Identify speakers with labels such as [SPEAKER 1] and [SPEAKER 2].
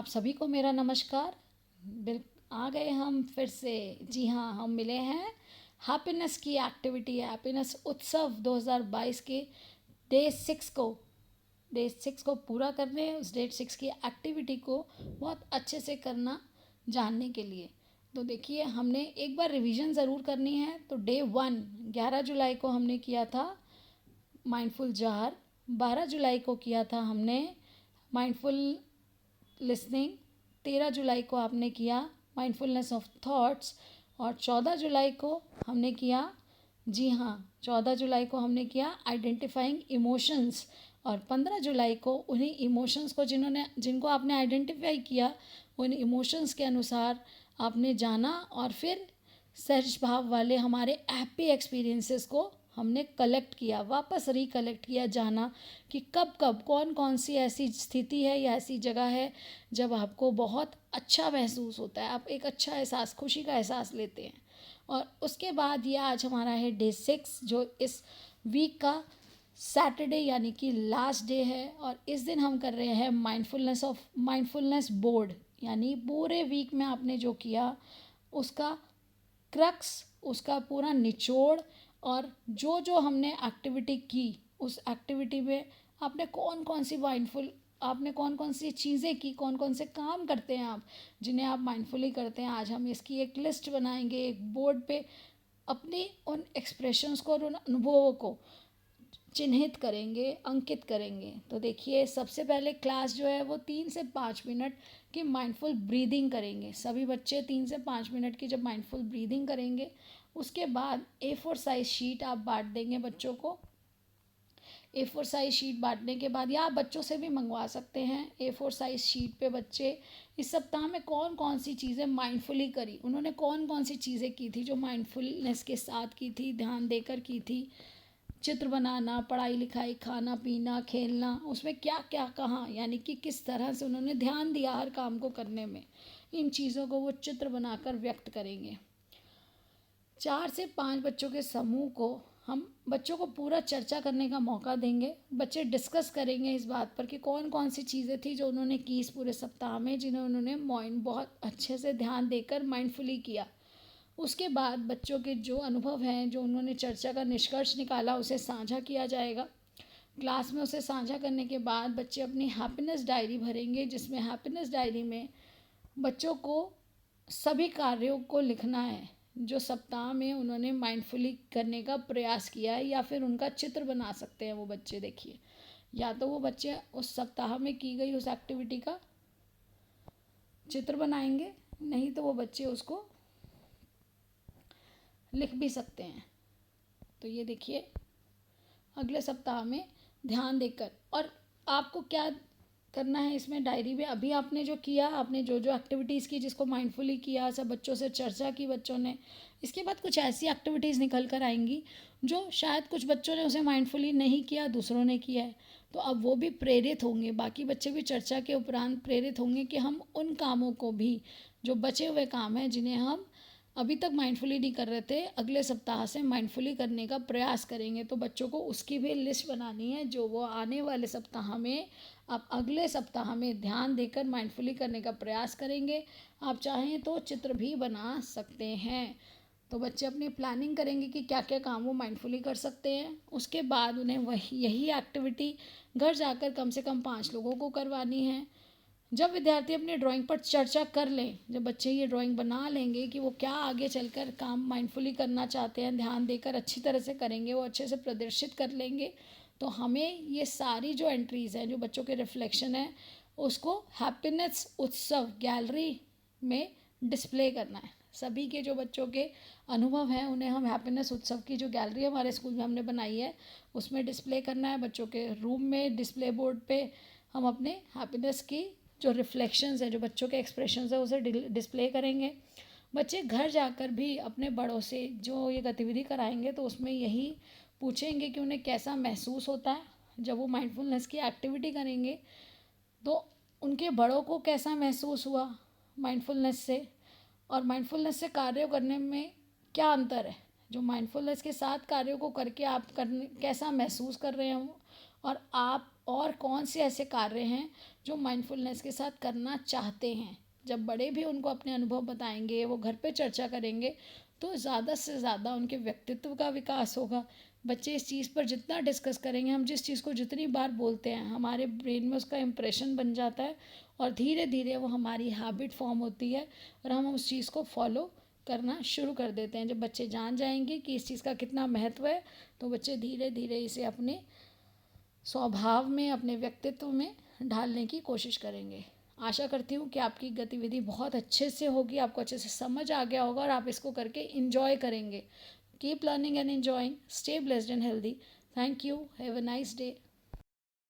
[SPEAKER 1] आप सभी को मेरा नमस्कार। बिल आ गए हम फिर से। जी हाँ, हम मिले हैं हैप्पीनेस की एक्टिविटी, हैप्पीनेस उत्सव 2022 के डे 6 को पूरा करने, उस डे 6 की एक्टिविटी को बहुत अच्छे से करना जानने के लिए। तो देखिए, हमने एक बार रिवीजन ज़रूर करनी है। तो डे 1 11 जुलाई को हमने किया था माइंडफुल जार, 12 जुलाई को किया था हमने माइंडफुल लिसनिंग, 13 जुलाई को आपने किया माइंडफुलनेस ऑफ थॉट्स, और 14 जुलाई को हमने किया, जी हाँ, 14 जुलाई को हमने किया आइडेंटिफाइंग इमोशंस। और 15 जुलाई को उन्हीं इमोशंस को जिनको आपने आइडेंटिफाई किया, उन इमोशंस के अनुसार आपने जाना और फिर सहज भाव वाले हमारे हैप्पी एक्सपीरियंसेस को हमने कलेक्ट किया, वापस रिकलेक्ट किया, जाना कि कब कब कौन कौन सी ऐसी स्थिति है या ऐसी जगह है जब आपको बहुत अच्छा महसूस होता है, आप एक अच्छा एहसास, खुशी का एहसास लेते हैं। और उसके बाद ये आज हमारा है डे 6, जो इस वीक का सैटरडे यानी कि लास्ट डे है। और इस दिन हम कर रहे हैं माइंडफुलनेस बोर्ड, यानी पूरे वीक में आपने जो किया उसका क्रक्स, उसका पूरा निचोड़, और जो जो हमने एक्टिविटी की उस एक्टिविटी में आपने कौन कौन सी चीज़ें की, कौन कौन से काम करते हैं आप जिन्हें आप माइंडफुली करते हैं। आज हम इसकी एक लिस्ट बनाएंगे, एक बोर्ड पे अपनी उन एक्सप्रेशंस को और उन अनुभवों को चिन्हित करेंगे, अंकित करेंगे। तो देखिए, सबसे पहले क्लास जो है वो 3 से 5 मिनट की माइंडफुल ब्रीदिंग करेंगे। सभी बच्चे 3 से 5 मिनट की जब माइंडफुल ब्रीदिंग करेंगे, उसके बाद A4 साइज शीट आप बांट देंगे बच्चों को। A4 साइज शीट बांटने के बाद, या आप बच्चों से भी मंगवा सकते हैं, A4 साइज शीट पे बच्चे इस सप्ताह में कौन कौन सी चीज़ें माइंडफुली करी, उन्होंने कौन कौन सी चीज़ें की थी जो माइंडफुलनेस के साथ की थी, ध्यान देकर की थी। चित्र बनाना, पढ़ाई लिखाई, खाना पीना, खेलना, उसमें क्या क्या कहाँ, यानी कि किस तरह से उन्होंने ध्यान दिया हर काम को करने में, इन चीज़ों को वो चित्र बनाकर व्यक्त करेंगे। 4 से 5 बच्चों के समूह को हम बच्चों को पूरा चर्चा करने का मौका देंगे। बच्चे डिस्कस करेंगे इस बात पर कि कौन कौन सी चीज़ें थी जो उन्होंने की इस पूरे सप्ताह में, जिन्हें उन्होंने बहुत अच्छे से ध्यान देकर माइंडफुली किया। उसके बाद बच्चों के जो अनुभव हैं, जो उन्होंने चर्चा का निष्कर्ष निकाला, उसे साझा किया जाएगा क्लास में। उसे साझा करने के बाद बच्चे अपनी हैप्पीनेस डायरी भरेंगे, जिसमें हैप्पीनेस डायरी में बच्चों को सभी कार्यों को लिखना है जो सप्ताह में उन्होंने माइंडफुली करने का प्रयास किया है, या फिर उनका चित्र बना सकते हैं वो बच्चे। देखिए, या तो वो बच्चे उस सप्ताह में की गई उस एक्टिविटी का चित्र बनाएंगे, नहीं तो वो बच्चे उसको लिख भी सकते हैं। तो ये देखिए, अगले सप्ताह में ध्यान देकर, और आपको क्या करना है इसमें डायरी में, अभी आपने जो किया, आपने जो जो एक्टिविटीज़ की जिसको माइंडफुली किया, सब बच्चों से चर्चा की बच्चों ने, इसके बाद कुछ ऐसी एक्टिविटीज़ निकल कर आएंगी जो शायद कुछ बच्चों ने उसे माइंडफुली नहीं किया, दूसरों ने किया है, तो अब वो भी प्रेरित होंगे, बाकी बच्चे भी चर्चा के उपरांत प्रेरित होंगे कि हम उन कामों को भी, जो बचे हुए काम हैं जिन्हें हम अभी तक माइंडफुली नहीं कर रहे थे, अगले सप्ताह से माइंडफुली करने का प्रयास करेंगे। तो बच्चों को उसकी भी लिस्ट बनानी है जो वो आने वाले सप्ताह में, आप अगले सप्ताह में ध्यान देकर माइंडफुली करने का प्रयास करेंगे। आप चाहें तो चित्र भी बना सकते हैं। तो बच्चे अपनी प्लानिंग करेंगे कि क्या क्या काम वो माइंडफुली कर सकते हैं। उसके बाद उन्हें यही एक्टिविटी घर जाकर कम से कम 5 लोगों को करवानी है। जब विद्यार्थी अपनी ड्राइंग पर चर्चा कर लें, जब बच्चे ये ड्राइंग बना लेंगे कि वो क्या आगे चलकर काम माइंडफुली करना चाहते हैं, ध्यान देकर अच्छी तरह से करेंगे, वो अच्छे से प्रदर्शित कर लेंगे, तो हमें ये सारी जो एंट्रीज़ हैं, जो बच्चों के रिफ्लेक्शन है, उसको हैप्पीनेस उत्सव गैलरी में डिस्प्ले करना है। सभी के जो बच्चों के अनुभव हैं उन्हें हम हैप्पीनेस उत्सव की जो गैलरी हमारे स्कूल में हमने बनाई है उसमें डिस्प्ले करना है। बच्चों के रूम में डिस्प्ले बोर्ड पे हम अपने हैप्पीनेस की जो रिफ्लेक्शंस है, जो बच्चों के एक्सप्रेशंस है, उसे डिस्प्ले करेंगे। बच्चे घर जाकर भी अपने बड़ों से जो ये गतिविधि कराएंगे तो उसमें यही पूछेंगे कि उन्हें कैसा महसूस होता है जब वो माइंडफुलनेस की एक्टिविटी करेंगे, तो उनके बड़ों को कैसा महसूस हुआ माइंडफुलनेस से, और माइंडफुलनेस से कार्य करने में क्या अंतर है, जो माइंडफुलनेस के साथ कार्यों को करके आप करने कैसा महसूस कर रहे हो, और आप और कौन से ऐसे कार्य हैं जो माइंडफुलनेस के साथ करना चाहते हैं। जब बड़े भी उनको अपने अनुभव बताएंगे, वो घर पे चर्चा करेंगे, तो ज़्यादा से ज़्यादा उनके व्यक्तित्व का विकास होगा। बच्चे इस चीज़ पर जितना डिस्कस करेंगे, हम जिस चीज़ को जितनी बार बोलते हैं, हमारे ब्रेन में उसका इम्प्रेशन बन जाता है और धीरे धीरे वो हमारी हैबिट फॉर्म होती है और हम उस चीज़ को फॉलो करना शुरू कर देते हैं। जब बच्चे जान जाएंगे कि इस चीज़ का कितना महत्व है, तो बच्चे धीरे धीरे इसे अपने स्वभाव में, अपने व्यक्तित्व में ढालने की कोशिश करेंगे। आशा करती हूँ कि आपकी गतिविधि बहुत अच्छे से होगी, आपको अच्छे से समझ आ गया होगा और आप इसको करके इंजॉय करेंगे। Keep learning and enjoying. Stay blessed and healthy. Thank you. Have a nice day.